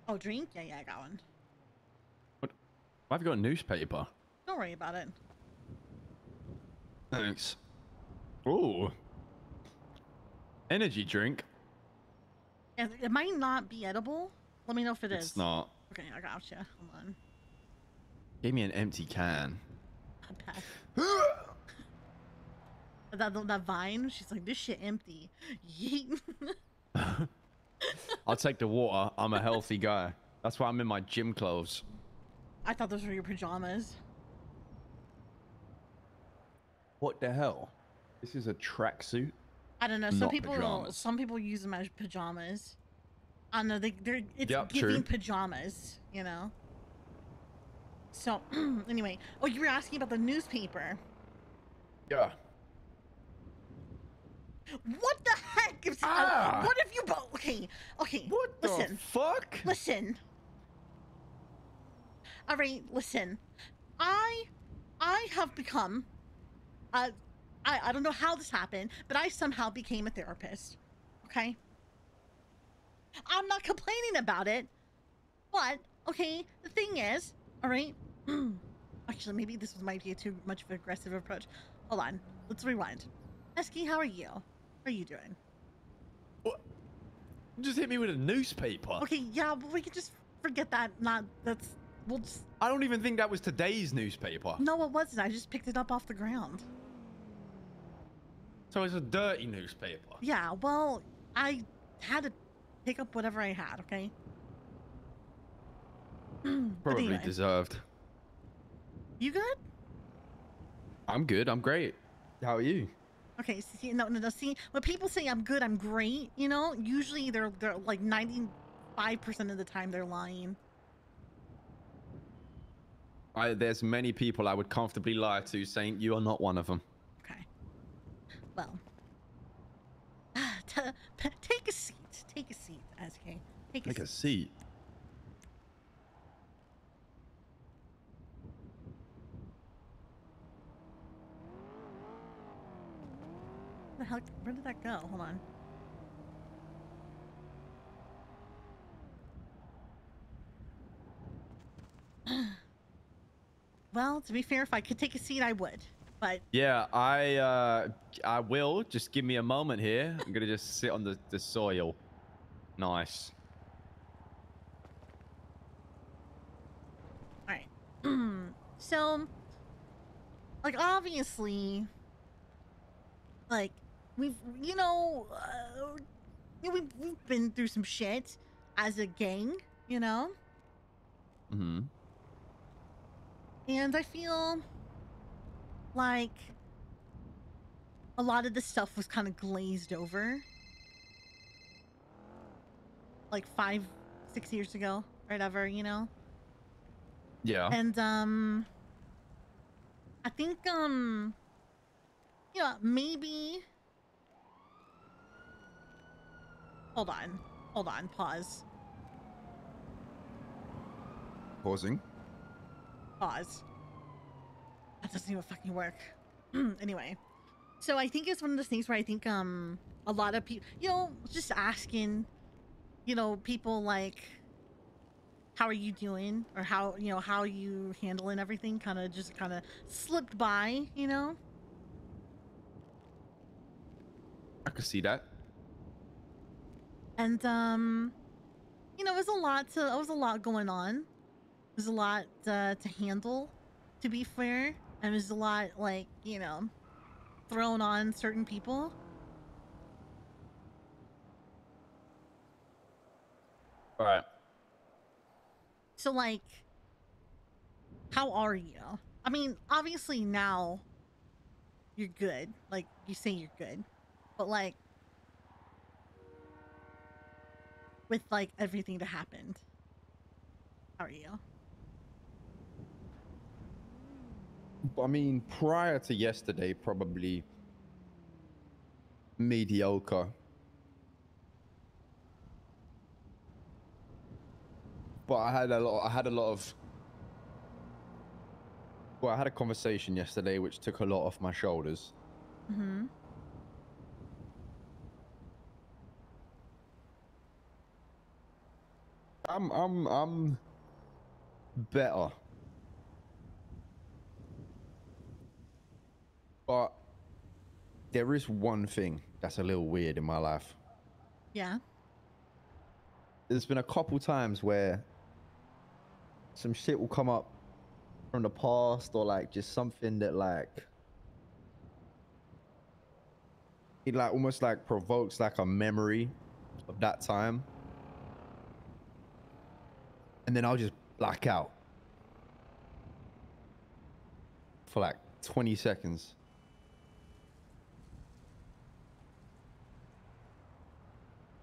Oh, drink? Yeah, I got one. What? I've got a newspaper. Don't worry about it. Thanks. Ooh. Energy drink. Yeah, it might not be edible. Let me know if it is. It's not. Okay, I gotcha. Hold on. Gave me an empty can. that vine, she's like, this shit empty. Yeet. I'll take the water. I'm a healthy guy. That's why I'm in my gym clothes. I thought those were your pajamas. What the hell? This is a tracksuit. I don't know. Some people use them as pajamas. I don't know. It's giving pajamas, you know. So anyway, oh, you were asking about the newspaper. Yeah. What the heck? What have you both? Okay. What the fuck? Listen. All right, listen. I have become. I don't know how this happened, but I somehow became a therapist. Okay. I'm not complaining about it, but okay. The thing is, all right. Actually, maybe this might be too much of an aggressive approach. Hold on. Let's rewind. Esky, how are you? How are you doing? What? You just hit me with a newspaper. Okay, yeah, but we can just forget that. We'll just... I don't even think that was today's newspaper. No, it wasn't. I just picked it up off the ground. So it's a dirty newspaper. Yeah, well, I had to pick up whatever I had, okay? Probably anyway. Deserved. You good? I'm good. I'm great. How are you? Okay, see, no, see, when people say I'm good, I'm great, you know, usually they're like 95% of the time they're lying. There's many people I would comfortably lie to, saying you are not one of them. Okay. Well, take a seat. Take a seat, SK. Take a seat. Where the hell? Where did that go? Hold on. Well, to be fair, if I could take a seat, I would. But yeah, I will. Just give me a moment here. I'm gonna just sit on the soil. Nice. All right. So, like, obviously, like, we've been through some shit as a gang, you know. Mm-hmm. And I feel like a lot of the stuff was kind of glazed over. Like 5-6 years ago, or whatever, you know? Yeah. And, I think, maybe... Hold on, pause. Pausing. Pause. That doesn't even fucking work. Anyway, so I think it's one of those things where I think a lot of people, just asking, people like, how are you doing, or how are you handling everything, kind of slipped by, I could see that. And it was a lot going on. There's a lot to handle, to be fair, and there's a lot, like, thrown on certain people. All right. So, like, how are you? I mean, obviously now you're good. Like, you say you're good, but like, with like everything that happened, how are you? I mean, prior to yesterday, probably mediocre. But I had a conversation yesterday which took a lot off my shoulders. Mm-hmm. I'm better. But there is one thing that's a little weird in my life. Yeah. There's been a couple times where some shit will come up from the past, or like just something that like it like almost like provokes like a memory of that time, and then I'll just black out for like 20 seconds.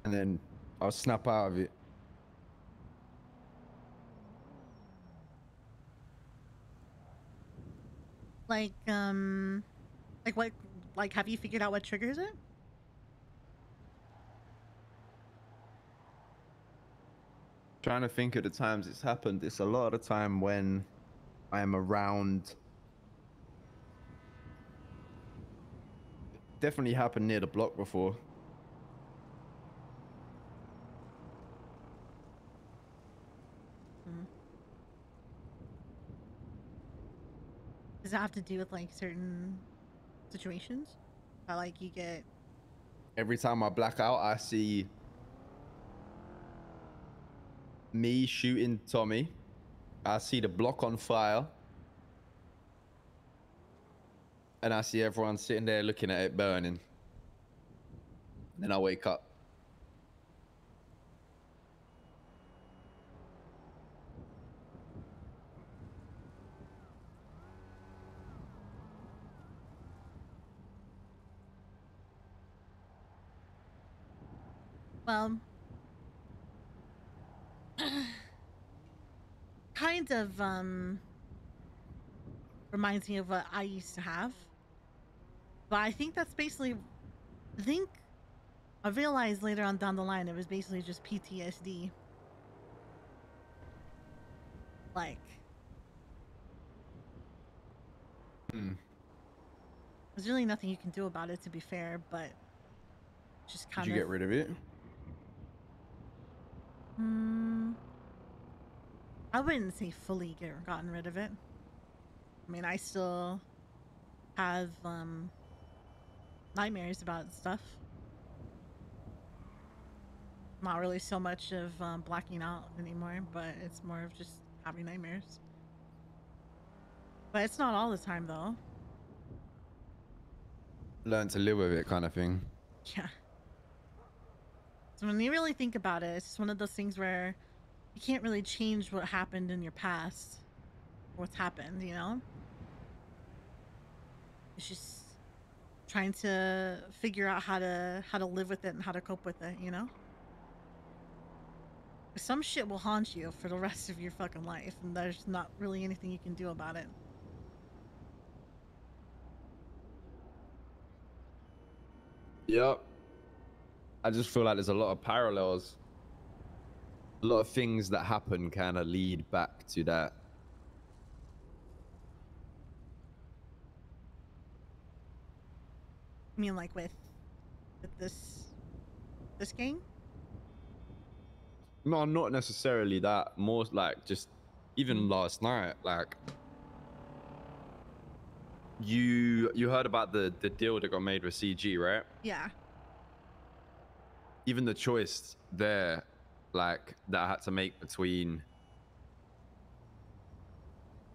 And then I'll snap out of it. Like what, like, have you figured out what triggers it? Trying to think of the times it's happened. It's a lot of the time when I am around. Definitely happened near the block before. Does it have to do with like certain situations? How like you get Every time I black out, I see me shooting Tommy. I see the block on fire. And I see everyone sitting there looking at it burning. Then I wake up. well kind of reminds me of what I used to have. But I think that's basically, I realized later on down the line it was basically just PTSD. Like, there's really nothing you can do about it, to be fair, but just kind Did of. you get rid of it? I wouldn't say fully gotten rid of it. I mean, I still have nightmares about stuff. Not really so much of blacking out anymore, but it's more of just having nightmares. But it's not all the time, though. Learn to live with it, kind of thing. Yeah. So when you really think about it, it's just one of those things where you can't really change what happened in your past, what's happened, you know? It's just trying to figure out how to live with it and how to cope with it, you know? Some shit will haunt you for the rest of your fucking life, and there's not really anything you can do about it. Yep. I just feel like there's a lot of parallels. A lot of things that happen kind of lead back to that. I mean, like with this gang? No, not necessarily that. More like just even last night, like you heard about the deal that got made with CG, right? Yeah. Even the choice there, like that I had to make between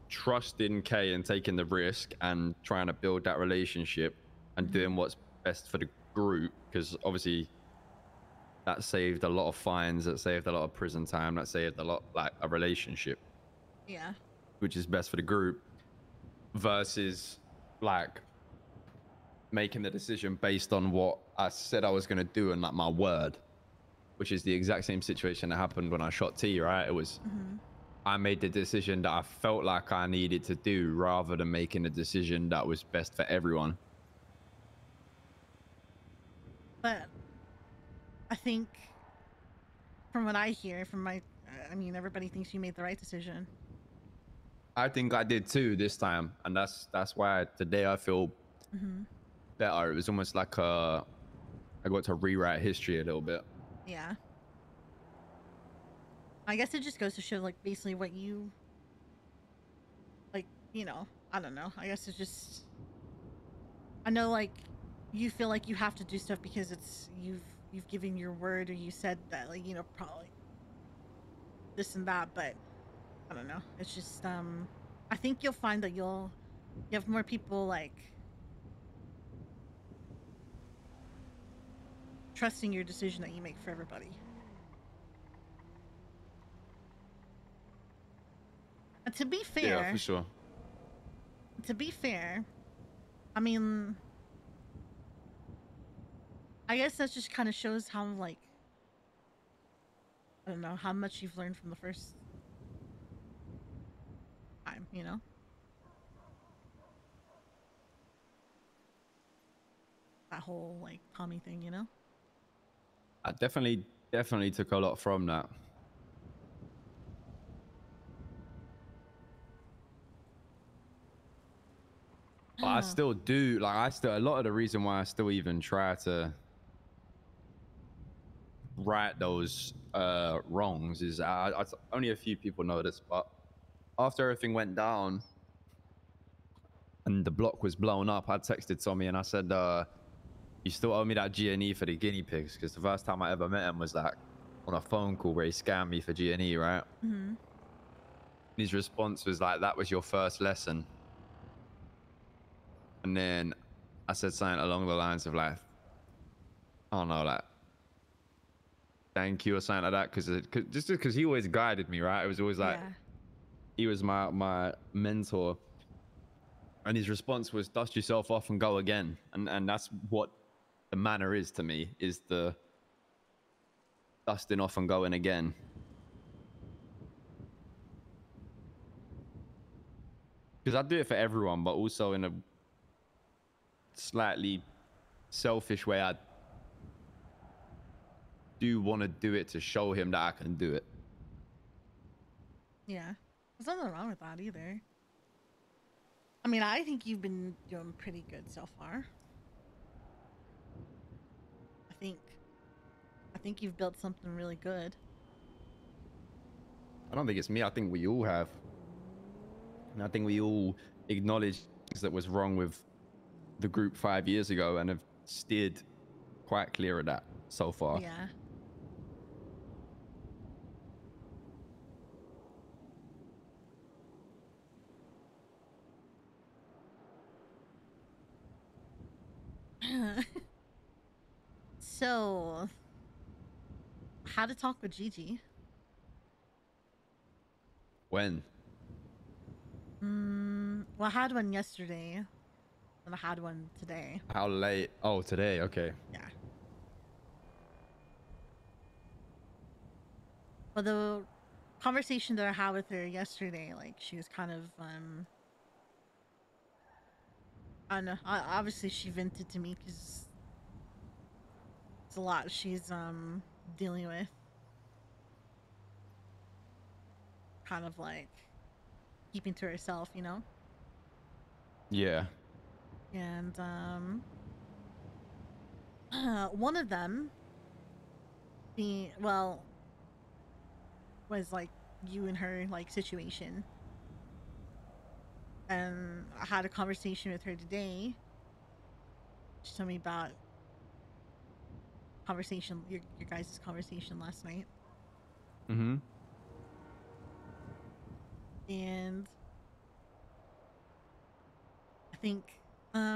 trusting Kay and taking the risk and trying to build that relationship and doing what's best for the group, because obviously that saved a lot of fines, that saved a lot of prison time, that saved a lot, like a relationship. Yeah. Which is best for the group, versus like making the decision based on what I said I was going to do and like my word, which is the exact same situation that happened when I shot T, right? It was, I made the decision that I felt like I needed to do rather than making a decision that was best for everyone. But I think from what I hear from my, I mean, everybody thinks you made the right decision. I think I did too this time, and that's why today I feel better. It was almost like I got to rewrite history a little bit. Yeah. I guess it just goes to show, like, basically what you, like, you know, I don't know. I guess it's just, I know, like, you feel like you have to do stuff because it's, you've given your word, or you said that, like, you know, probably this and that, but I don't know. It's just, I think you'll find that you have more people, like, trusting your decision that you make for everybody. And to be Yeah, for fair, sure. I mean, I guess that just kind of shows how, like, I don't know, how much you've learned from the first time, you know? That whole, like, Tommy thing, you know? I definitely took a lot from that. But I still do, like, a lot of the reason why I still even try to right those wrongs is only a few people know this, but after everything went down and the block was blown up, I texted Tommy and I said, you still owe me that G&E for the guinea pigs, because the first time I ever met him was like on a phone call where he scammed me for G&E, right? Mm-hmm. His response was like, that was your first lesson. And then I said something along the lines of like, I don't know, like, thank you or something like that, because he always guided me, right? It was always like, Yeah. he was my mentor, and his response was, dust yourself off and go again. And that's what the manor is to me, is the dusting off and going again. Because I do it for everyone, but also in a slightly selfish way. I do want to do it to show him that I can do it. Yeah. There's nothing wrong with that either. I mean, I think you've been doing pretty good so far. I think you've built something really good. I don't think it's me. I think we all have. And I think we all acknowledge things that was wrong with the group 5 years ago and have steered quite clear of that so far. Yeah. So, how to talk with Gigi? When? Well, I had one yesterday, and I had one today. How late? Oh, today. Okay. Yeah. Well, the conversation that I had with her yesterday, like, she was kind of, I don't know. Obviously, she vented to me because it's a lot she's dealing with. Kind of like keeping to herself, you know. Yeah. And one of them being, well, was like you and her, like, situation. And I had a conversation with her today. She told me about your guys' conversation last night. Mm-hmm. And I think, I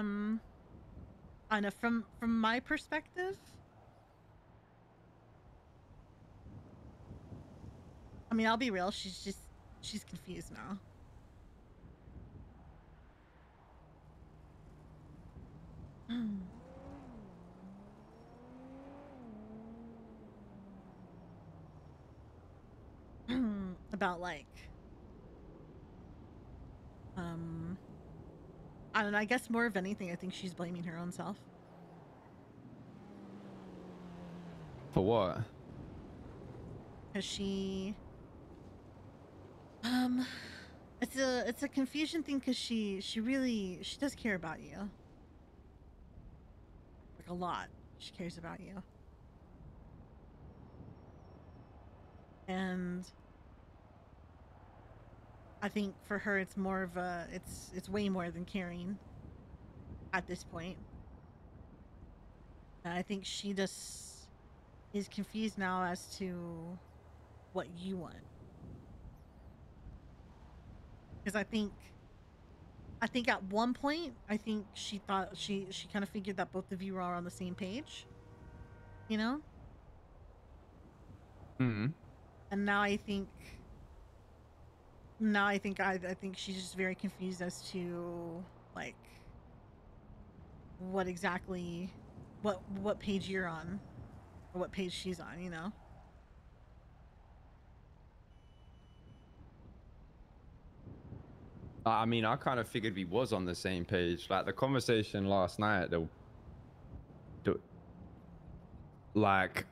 don't know, from my perspective, I mean, I'll be real, she's confused now. About, like, I don't know, I guess more of anything, I think she's blaming her own self. For what? Because she, it's a confusion thing, because she does care about you. Like, a lot. She cares about you. And I think for her it's more of a it's way more than caring at this point. And I think she just is confused now as to what you want. Because I think at one point I think she thought she kind of figured that both of you are on the same page, you know? Mm-hmm. And I think she's just very confused as to like what exactly what page you're on or what page she's on, you know? I mean, I kind of figured we was on the same page. Like the conversation last night, the like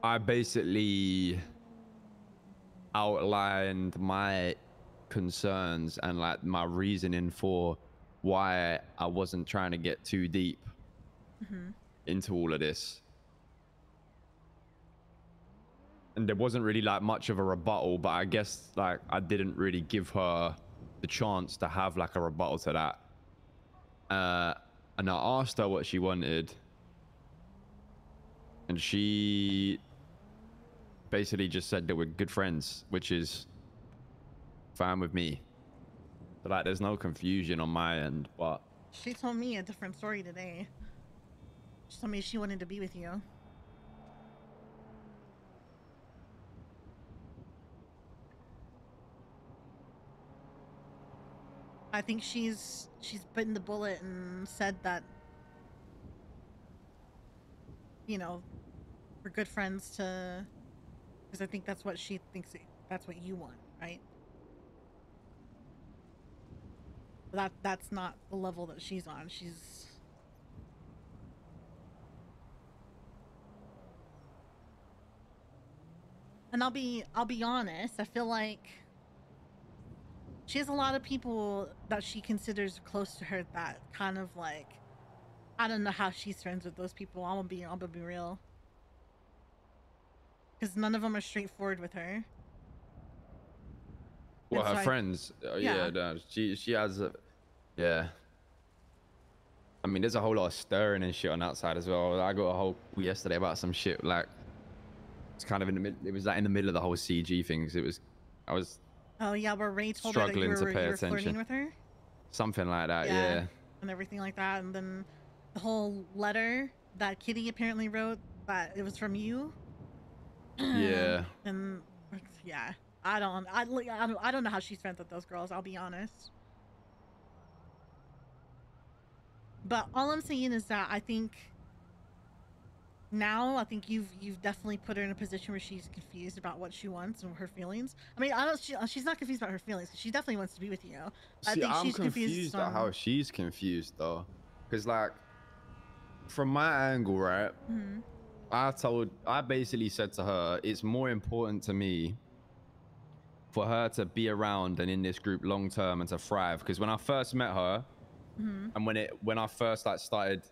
I basically outlined my concerns and like my reasoning for why I wasn't trying to get too deep Mm-hmm. into all of this. And there wasn't really like much of a rebuttal, but I guess like I didn't really give her the chance to have like a rebuttal to that. And I asked her what she wanted, and she basically just said that we're good friends, which is fine with me. So like there's no confusion on my end, but She told me a different story today. She told me she wanted to be with you. I think she's bitten the bullet and said that, you know, we're good friends to, because I think that's what she thinks that's what you want, right? That's not the level that she's on. She's and I'll be honest, I feel like she has a lot of people that she considers close to her that kind of like I don't know how she's friends with those people. I'm gonna be real. Because none of them are straightforward with her. well, And her so friends, yeah. yeah, no, she has, yeah. I mean, there's a whole lot of stirring and shit on that side as well. I got a whole yesterday about some shit like it's kind of in the middle. It was like in the middle of the whole CG things. I was Oh yeah, where Ray told her that struggling to pay you were flirting attention. with her. Something like that, Yeah, yeah. and everything like that, and then the whole letter that Kitty apparently wrote that it was from you. Yeah. And yeah, I don't know how she's friends with those girls. I'll be honest. But all I'm saying is that I think now I think you've definitely put her in a position where she's confused about what she wants and her feelings. I mean, I don't she's not confused about her feelings. She definitely wants to be with you. I See, think I'm she's confused confused at how on. she's confused though. Because like from my angle, right? Mhm. I basically said to her, it's more important to me for her to be around and in this group long term and to thrive. Because when I first met her, Mhm. and when I first like started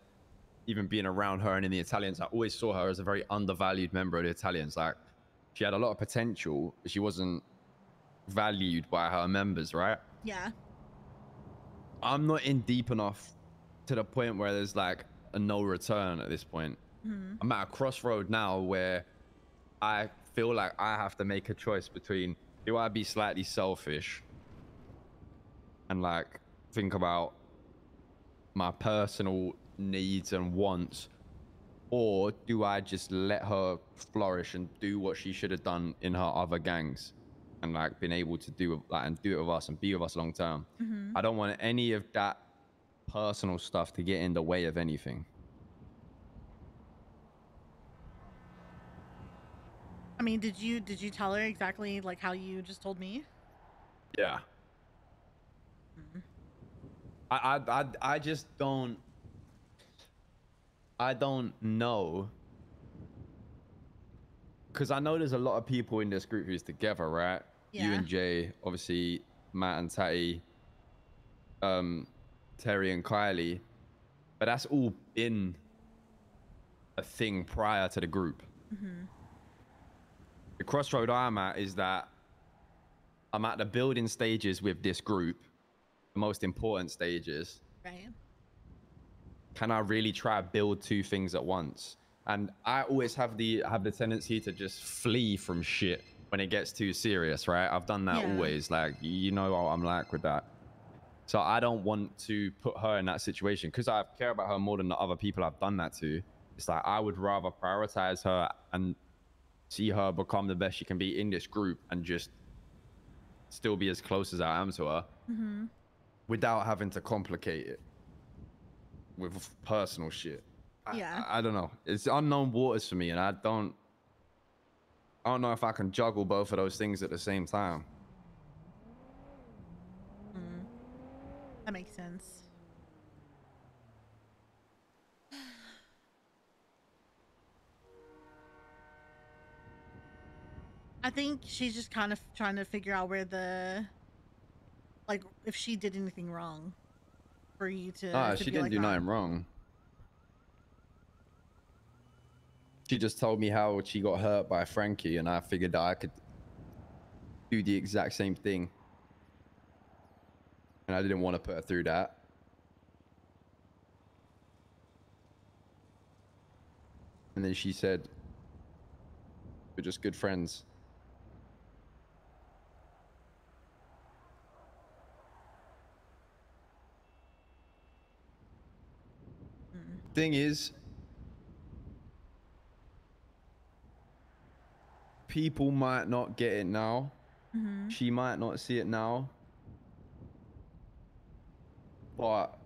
even being around her and in the Italians, I always saw her as a very undervalued member of the Italians. Like she had a lot of potential, but she wasn't valued by her members, right? Yeah. I'm not in deep enough to the point where there's like a no return at this point. Mhm. I'm at a crossroad now where I feel like I have to make a choice between do I be slightly selfish and like think about my personal needs and wants, or do I just let her flourish and do what she should have done in her other gangs and like been able to do like and do it with us and be with us long term? Mhm. I don't want any of that personal stuff to get in the way of anything. I mean, did you tell her exactly like how you just told me? Yeah. Mhm. I just don't I don't know, because I know there's a lot of people in this group who's together, right? You Yeah. and Jay, obviously Matt and Tate, Terry and Kylie, but that's all been a thing prior to the group. Mhm. The crossroad I'm at is that I'm at the building stages with this group, the most important stages. Right. Can I really try to build two things at once? And I always have the tendency to just flee from shit when it gets too serious, right? I've done that Yeah. always. Like, you know what I'm like with that. So I don't want to put her in that situation because I care about her more than the other people I've done that to. It's like I would rather prioritize her and see her become the best she can be in this group and just still be as close as I am to her without having to complicate it with personal shit. Yeah. I don't know. It's unknown waters for me, and I don't know if I can juggle both of those things at the same time. That makes sense. I think she's just kind of trying to figure out where like, if she did anything wrong for you to She be didn't like do that. nothing wrong. She just told me how she got hurt by Frankie, and I figured that I could do the exact same thing. And I didn't want to put her through that. And then she said, we're just good friends. Thing is, people might not get it now. She might not see it now. But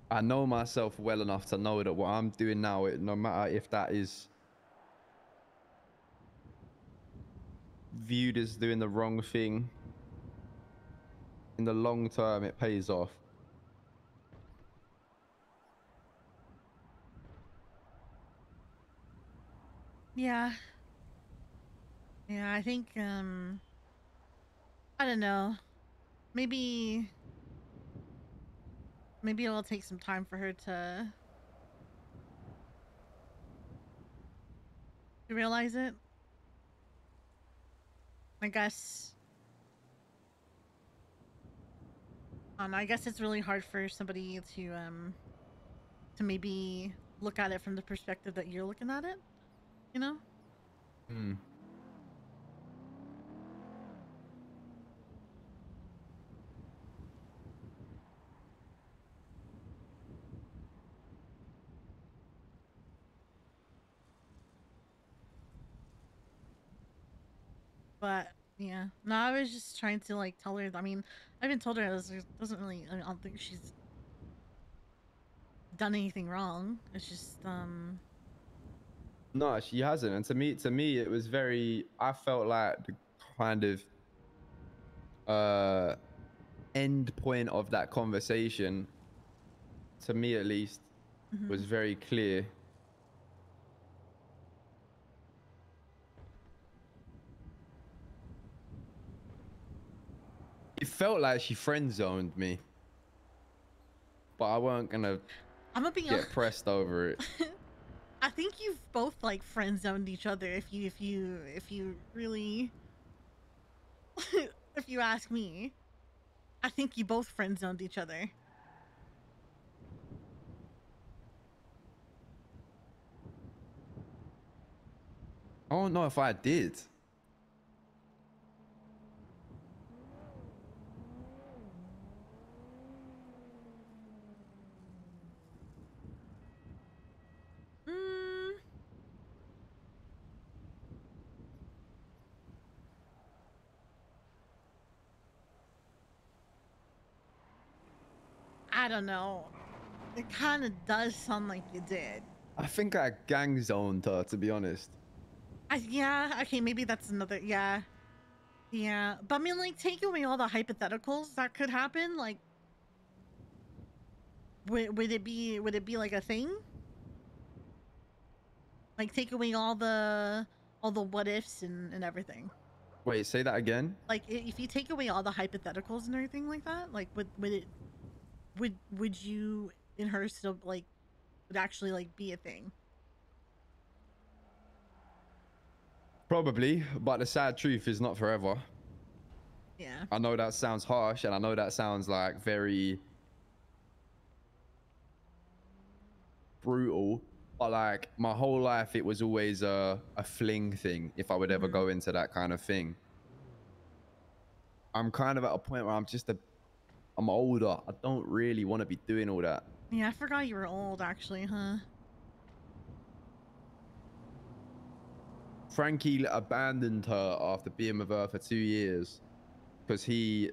I know myself well enough to know that what I'm doing now, no matter if that is viewed as doing the wrong thing, in the long term, it pays off. Yeah. Yeah, I think, I don't know. Maybe it'll take some time for her to realize it. I guess. I guess it's really hard for somebody to maybe look at it from the perspective that you're looking at it, you know? But yeah, no, I was just trying to like tell her. I mean, I even told her it doesn't really. I don't think she's done anything wrong. It's just No, she hasn't. And to me, it was very. I felt like the kind of end point of that conversation, to me at least, was very clear. It felt like she friend zoned me, but I weren't gonna get pressed over it. I think you've both like friend zoned each other. If you really, if you ask me, I think you both friend zoned each other. I don't know if I did. I don't know. It kind of does sound like you did. I think I gang zoned her, to be honest. Yeah. Okay. Maybe that's another. Yeah. Yeah. But I mean, like, take away all the hypotheticals that could happen. Like, would it be like a thing? Like, take away all the what ifs and everything. Wait, say that again. Like, if you take away all the hypotheticals and everything like that, like, would you in her still like would actually like be a thing? Probably, but the sad truth is not forever. Yeah. I know that sounds harsh, and I know that sounds like very brutal, but like my whole life it was always a fling thing if I would ever go into that kind of thing. I'm kind of at a point where I'm older. I don't really want to be doing all that. Yeah, I forgot you were old actually, huh? Frankie abandoned her after being with her for 2 years because he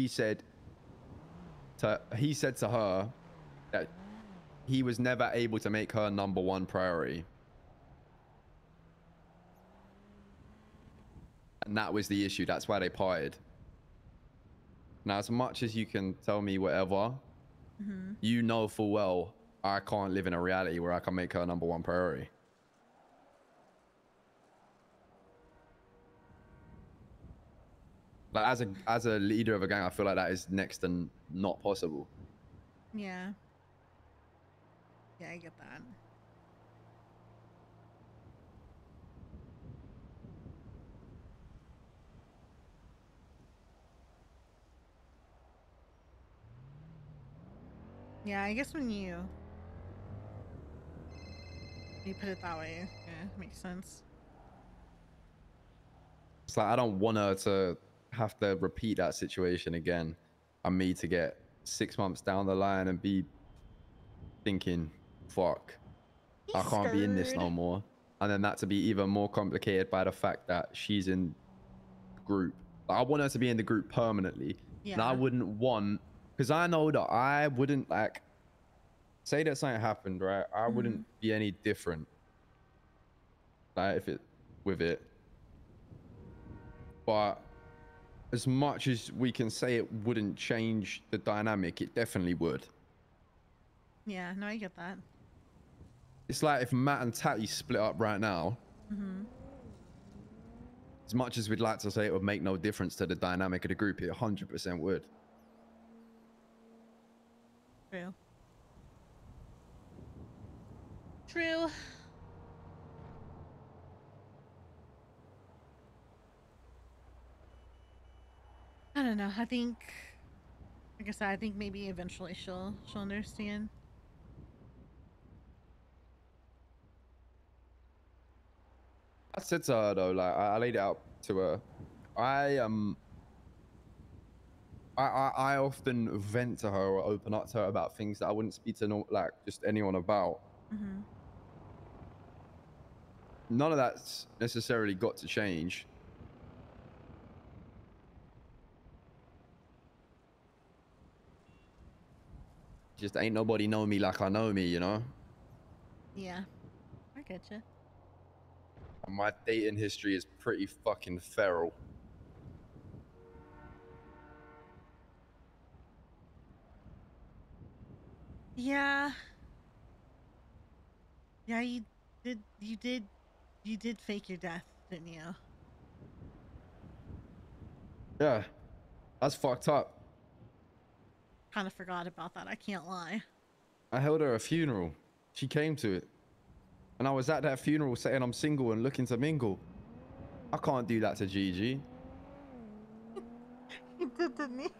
said to her that he was never able to make her #1 priority. And that was the issue. That's why they parted. Now, as much as you can tell me whatever, you know full well I can't live in a reality where I can make her #1 priority. Like as a leader of a gang, I feel like that is next to not possible. Yeah. Yeah, I get that. Yeah, I guess when you put it that way, yeah, makes sense. It's like I don't want her to have to repeat that situation again, and me to get 6 months down the line and be thinking, fuck, He's I can't be in this scared. no more. And then that to be even more complicated by the fact that she's in the group. Like, I want her to be in the group permanently. And I Yeah. wouldn't want, because I know that I wouldn't like, say that something happened, right? I wouldn't be any different. Like with it. But as much as we can say it wouldn't change the dynamic, it definitely would. Yeah, no, I get that. It's like if Matt and Tatty split up right now, as much as we'd like to say it would make no difference to the dynamic of the group, it 100% would. True. True. I don't know. I think, like I said, I think maybe eventually she'll understand. I said to her though, like I laid it out to her. I often vent to her or open up to her about things that I wouldn't speak to like just anyone about. None of that's necessarily got to change. Just ain't nobody know me like I know me, you know? Yeah, I get you. And my dating history is pretty fucking feral. Yeah. Yeah, you did fake your death, didn't you? Yeah, that's fucked up. Kind of forgot about that. I can't lie. I held her a funeral. She came to it. And I was at that funeral saying I'm single and looking to mingle. I can't do that to Gigi. You did, didn't you?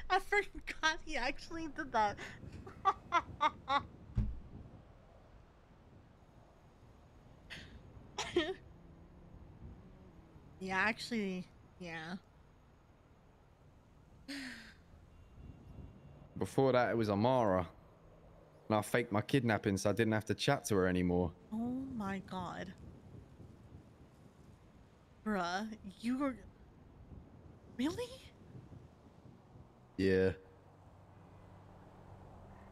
I forgot he actually did that. Yeah, actually, yeah. Before that, it was Amara. And I faked my kidnapping so I didn't have to chat to her anymore. Oh my god. Bruh, you were... Really? Yeah.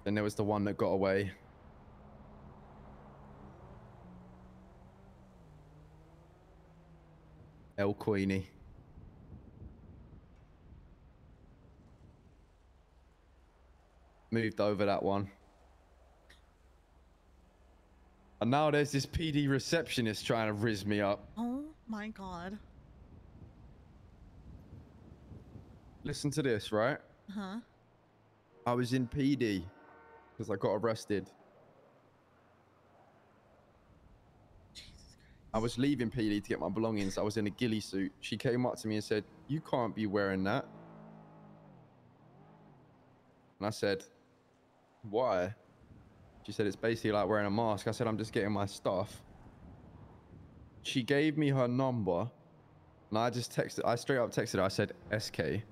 Then there was the one that got away. El Queenie. Moved over that one. And now there's this PD receptionist trying to rizz me up. Oh my god. Listen to this, right? Huh? I was in PD because I got arrested. I was leaving PD to get my belongings. I was in a ghillie suit. She came up to me and said, "You can't be wearing that." And I said, "Why?" She said, "It's basically like wearing a mask." I said, "I'm just getting my stuff." She gave me her number, and I straight up texted her. I said, "SK."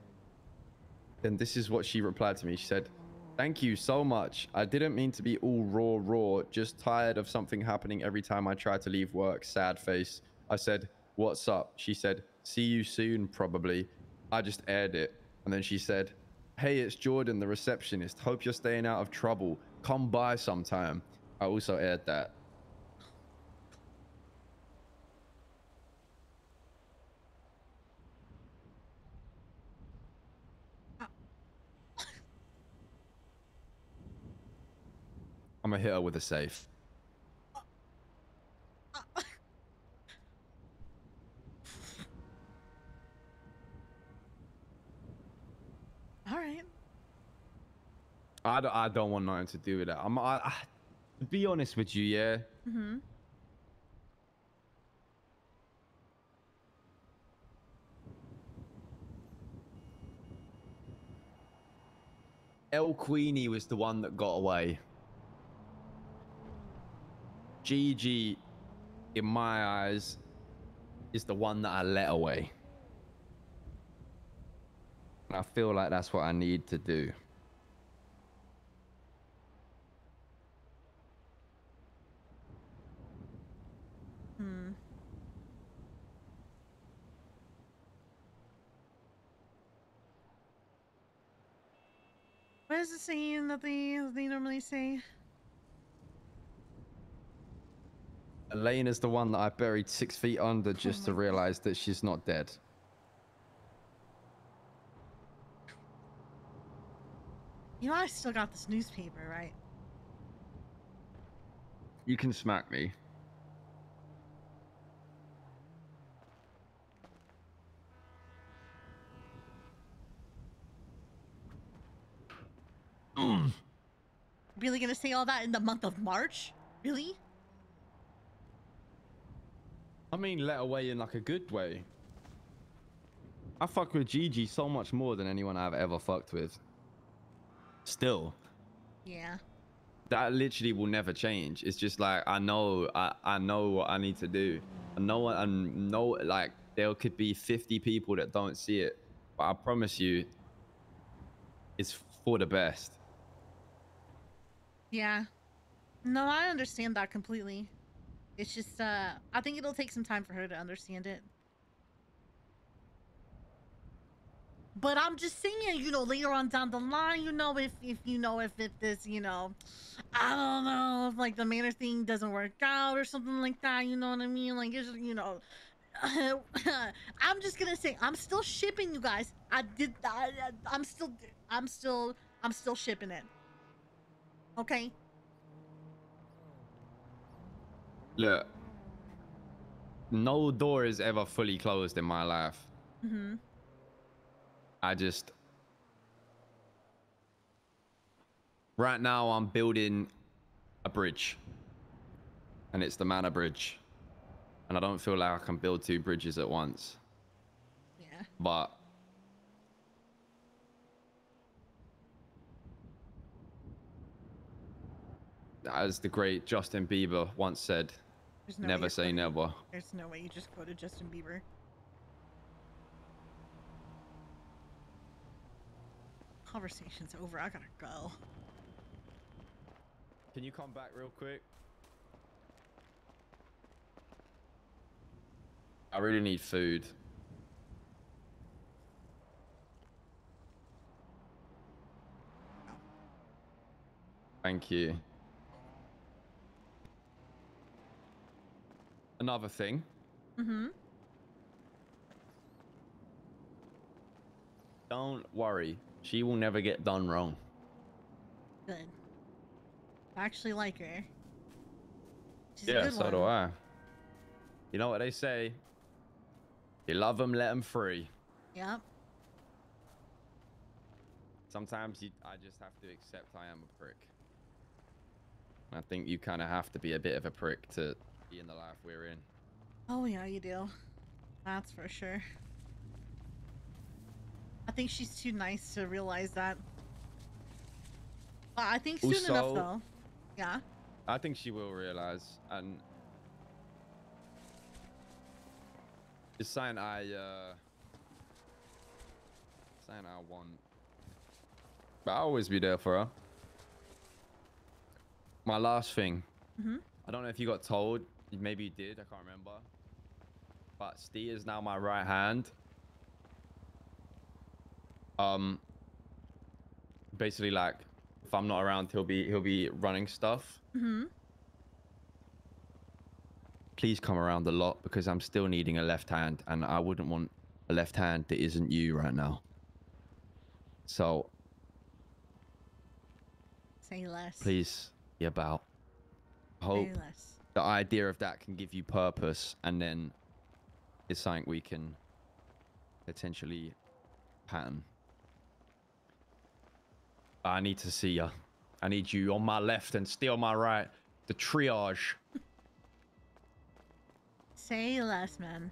Then this is what she replied to me. She said, "Thank you so much. I didn't mean to be all raw, just tired of something happening every time I try to leave work. Sad face." I said, "What's up?" She said, "See you soon, probably." I just aired it. And then she said, "Hey, it's Jordan, the receptionist. Hope you're staying out of trouble. Come by sometime." I also aired that. I'm gonna hit her with a safe. All right. I don't want nothing to do with that. To be honest with you, yeah. Mm-hmm. El Queenie was the one that got away. Gigi, in my eyes, is the one that I let away. And I feel like that's what I need to do. Hmm. What is the saying that they normally say? Elena's the one that I buried 6 feet under just to realize that she's not dead. You know, I still got this newspaper, right? You can smack me. Really gonna say all that in the month of March? Really? I mean, let away in like a good way. I fuck with Gigi so much more than anyone I've ever fucked with. Still. Yeah. That literally will never change. It's just like I know what I need to do. I know like there could be 50 people that don't see it, but I promise you it's for the best. Yeah. No, I understand that completely. It's just I think it'll take some time for her to understand it. But I'm just saying, you know, later on down the line, you know, if this, you know, I don't know, if like the manor thing doesn't work out or something like that, you know what I mean? Like it's, you know, I'm just gonna say I'm still shipping you guys. I'm still shipping it. Okay. Look, no door is ever fully closed in my life. Mm-hmm. Right now I'm building a bridge, and it's the manor bridge, and I don't feel like I can build 2 bridges at once. Yeah. But as the great Justin Bieber once said, never say never. There's no way you just quoted Justin Bieber. Conversation's over. I gotta go. Can you come back real quick? I really need food. Thank you. Another thing. Mm-hmm. Don't worry. She will never get done wrong. Good. I actually like her. She's a Yeah, good so one. do I. You know what they say? You love them, let them free. Yep. Sometimes I just have to accept I am a prick. I think you kind of have to be a bit of a prick to be in the life we're in. Oh yeah, you do. That's for sure. I think she's too nice to realize that. I think soon enough, Also, though. Yeah. I think she will realize, and it's something I want. But I'll always be there for her. My last thing. Mm-hmm. I don't know if you got told. Maybe you did. I can't remember. But Steve is now my right hand. Basically, like, if I'm not around, he'll be running stuff. Mm-hmm. Please come around a lot because I'm still needing a left hand, and I wouldn't want a left hand that isn't you right now. So Say less. please be about. Hope Say less. the idea of that can give you purpose, and then it's something we can potentially pattern. I need to see you. I need you on my left and still on my right. The triage. Say less, man.